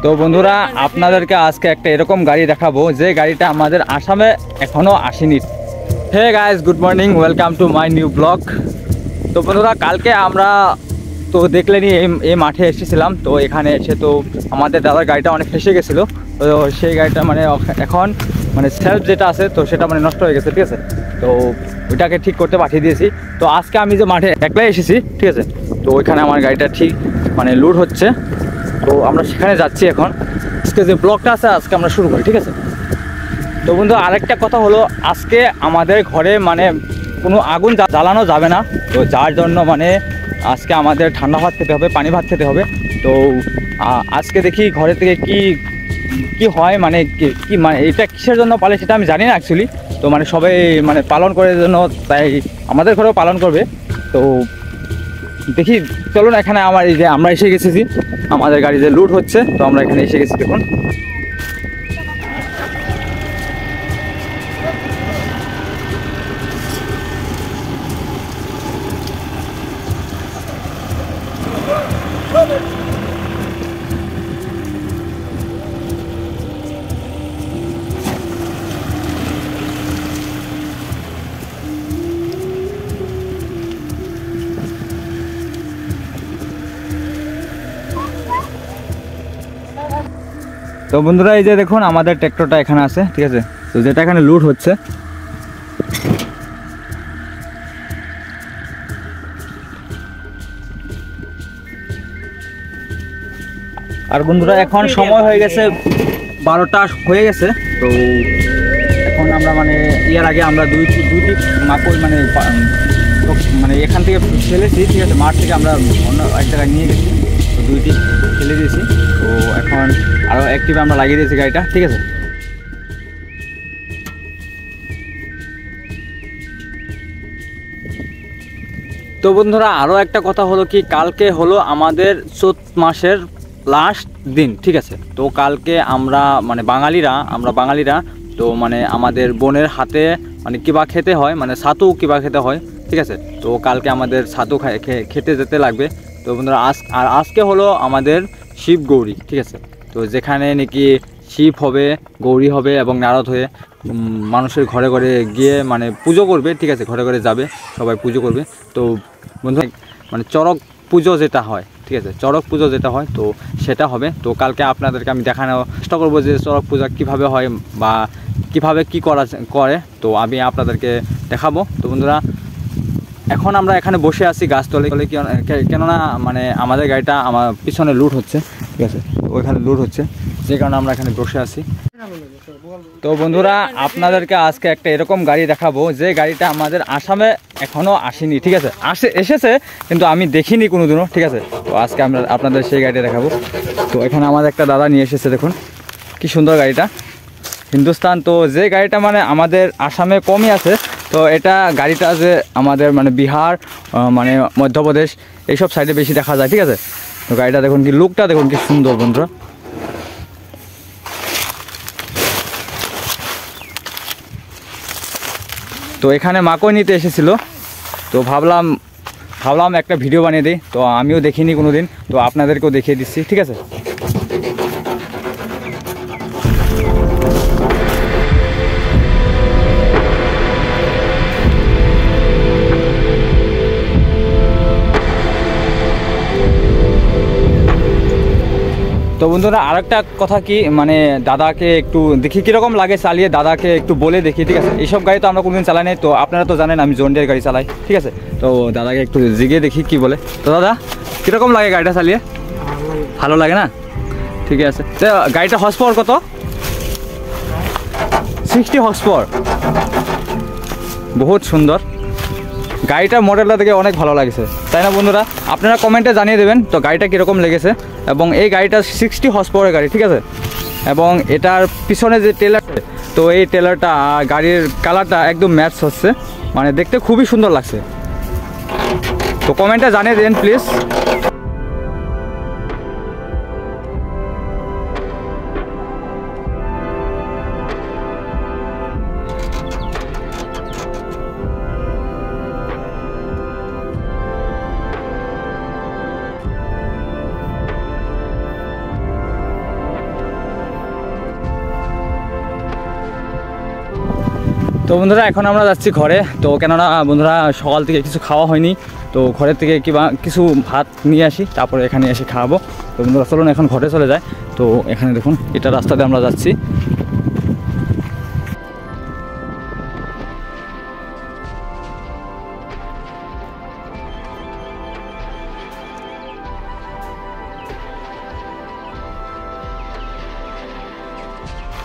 তো বন্ধুরা আপনাদেরকে আজকে একটা এরকম গাড়ি দেখাবো যে গাড়িটা আমাদের আসামে এখনো আসেনি। Hey guys, good morning, welcome to my new blog. তো বন্ধুরা কালকে আমরা তো দেখলেনি এই মাঠে এসেছিলাম। তো এখানে এসে তো আমাদের দাদার গাড়িটা অনেক ফেসে গেছিলো। তো সেই গাড়িটা মানে এখন মানে সেলফ যেটা আছে তো সেটা মানে নষ্ট হয়ে গেছে, ঠিক আছে। তো ওইটাকে ঠিক করতে পাঠিয়ে দিয়েছি। তো আজকে আমি যে মাঠে একলাই এসেছি, ঠিক আছে। তো ওইখানে আমার গাড়িটা ঠিক মানে লোড হচ্ছে। তো আমরা সেখানে যাচ্ছি এখন। আজকে যে ব্লগটা আছে আজকে আমরা শুরু করি, ঠিক আছে। তো বন্ধু আরেকটা কথা হলো, আজকে আমাদের ঘরে মানে কোনো আগুন জ্বালানো যাবে না। তো যার জন্য মানে আজকে আমাদের ঠান্ডা ভাত খেতে হবে, পানি ভাত খেতে হবে। তো আজকে দেখি ঘরে থেকে কি হয়, মানে কি মানে এটা কিসের জন্য পালে সেটা আমি জানি না অ্যাকচুয়ালি। তো মানে সবাই মানে পালন করার জন্য, তাই আমাদের ঘরেও পালন করবে। তো দেখি, চলুন। এখানে আমার এই যে আমরা এসে গেছি, আমাদের গাড়ি যে লুট হচ্ছে, তো আমরা এখানে এসে গেছি দেখুন। তো বন্ধুরা এই যে দেখুন আমাদের ট্র্যাক্টরটা এখানে আছে, ঠিক আছে। তো যেটা এখানে লুট হচ্ছে। আর বন্ধুরা এখন সময় হয়ে গেছে 12টা হয়ে গেছে। তো এখন আমরা মানে ইয়ার আগে আমরা দুইটি মাকড় মানে এখান থেকে ফেলেছি, ঠিক আছে। মাঠ থেকে আমরা অন্য এক জায়গায় নিয়ে গেছি, তো দুইটি ফেলে দিয়েছি। তো এখন আরও একটিভে আমরা লাগিয়ে দিয়েছি গাড়িটা, ঠিক আছে। তো বন্ধুরা আরও একটা কথা হলো কি, কালকে হলো আমাদের চৈত মাসের লাস্ট দিন, ঠিক আছে। তো কালকে আমরা মানে বাঙালিরা তো মানে আমাদের বোনের হাতে মানে কিবা খেতে হয়, মানে ছাতু কিবা খেতে হয়, ঠিক আছে। তো কালকে আমাদের ছাতু খেতে যেতে লাগবে। তো বন্ধুরা আজকে হলো আমাদের শিব গৌরী, ঠিক আছে। তো যেখানে নাকি শিব হবে, গৌরী হবে এবং নারদ হয়ে মানুষের ঘরে ঘরে গিয়ে মানে পুজো করবে, ঠিক আছে। ঘরে ঘরে যাবে, সবাই পুজো করবে। তো বন্ধু মানে চড়ক পুজো যেটা হয়, ঠিক আছে, চড়ক পুজো যেটা হয় তো সেটা হবে। তো কালকে আপনাদেরকে আমি দেখানোর চেষ্টা করবো যে চড়ক পূজা কীভাবে হয় বা কীভাবে কী করে, তো আমি আপনাদেরকে দেখাবো। তো বন্ধুরা এখন আমরা এখানে বসে আছি গাছতলে, কেননা মানে আমাদের গাড়িটা আমার পিছনে লুট হচ্ছে, ঠিক আছে। ওইখানে লুট হচ্ছে, যে কারণে আমরা এখানে বসে আছি। তো বন্ধুরা আপনাদেরকে আজকে একটা এরকম গাড়ি দেখাবো যে গাড়িটা আমাদের আসামে এখনও আসেনি, ঠিক আছে। এসেছে কিন্তু আমি দেখিনি কোনোদিনও, ঠিক আছে। তো আজকে আমরা আপনাদের সেই গাড়িটা দেখাবো। তো এখানে আমাদের একটা দাদা নিয়ে এসেছে, দেখুন কি সুন্দর গাড়িটা, হিন্দুস্তান। তো যে গাড়িটা মানে আমাদের আসামে কমই আছে। তো এটা গাড়িটা যে আমাদের মানে বিহার মানে মধ্যপ্রদেশ এইসব সাইডে বেশি দেখা যায়, ঠিক আছে। তো গাড়িটা দেখুন কি লুকটা দেখুন কি সুন্দর বন্ধুরা। তো এখানে মাকই নিতে এসেছিল, তো ভাবলাম একটা ভিডিও বানিয়ে দিই। তো আমিও দেখিনি কোনোদিন, তো আপনাদেরকেও দেখিয়ে দিচ্ছি, ঠিক আছে। তো বন্ধুরা আরেকটা কথা কি, মানে দাদাকে একটু দেখি কীরকম লাগে চালিয়ে, দাদাকে একটু বলে দেখি, ঠিক আছে। এইসব গাড়ি তো আমরা কোনোদিন চালাই নাই। তো আপনারা তো জানেন আমি জন ডিয়ার গাড়ি চালাই, ঠিক আছে। তো দাদাকে একটু জিগিয়ে দেখি কি বলে। তো দাদা কীরকম লাগে গাড়িটা চালিয়ে? ভালো লাগে না? ঠিক আছে। তো গাড়িটা হর্স পাওয়ার কত? 60 হর্স পাওয়ার, বহুত সুন্দর। গাড়িটার মডেলটা দেখে অনেক ভালো লাগছে, তাই না বন্ধুরা? আপনারা কমেন্টে জানিয়ে দেবেন তো গাড়িটা কীরকম লেগেছে। এবং এই গাড়িটা 60 হর্স পাওয়ারের গাড়ি, ঠিক আছে। এবং এটার পিছনে যে টেলার, তো এই টেলারটা গাড়ির কালারটা একদম ম্যাচ হচ্ছে, মানে দেখতে খুবই সুন্দর লাগছে। তো কমেন্টে জানিয়ে দেন প্লিজ। তো বন্ধুরা এখন আমরা যাচ্ছি ঘরে। তো কেননা বন্ধুরা সকাল থেকে কিছু খাওয়া হয়নি, তো ঘরের থেকে কিছু ভাত নিয়ে আসি, তারপরে এখানে এসে খাওয়াবো। তো বন্ধুরা চলুন এখন ঘরে চলে যায়। তো এখানে দেখুন এটা রাস্তাতে আমরা যাচ্ছি।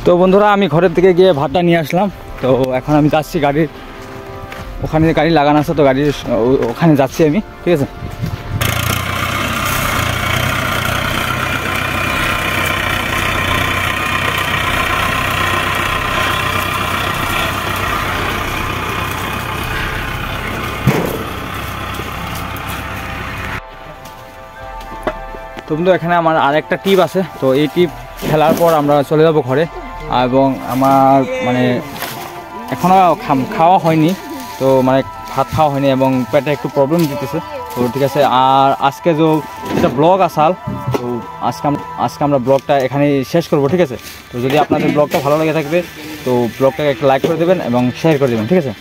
তো বন্ধুরা আমি ঘরের থেকে গিয়ে ভাতটা নিয়ে আসলাম। তো এখন আমি যাচ্ছি গাড়ির ওখানে, গাড়ি লাগানো আছে, তো গাড়ির ওখানে যাচ্ছি আমি, ঠিক আছে। তো বন্ধু এখানে আমার আরেকটা টিপ আছে, তো এই টিপ খেলার পর আমরা চলে যাব ঘরে। এবং আমার মানে এখনও খাওয়া হয়নি, তো মানে ভাত খাওয়া হয়নি এবং পেটে একটু প্রবলেম দিতেছে। তো ঠিক আছে, আর আজকে যে এটা ব্লগ আসাল, তো আজকে আমরা ব্লগটা এখানেই শেষ করব, ঠিক আছে। তো যদি আপনাদের ব্লগটা ভালো লেগে থাকবে তো ব্লগটাকে একটা লাইক করে দেবেন এবং শেয়ার করে দেবেন, ঠিক আছে।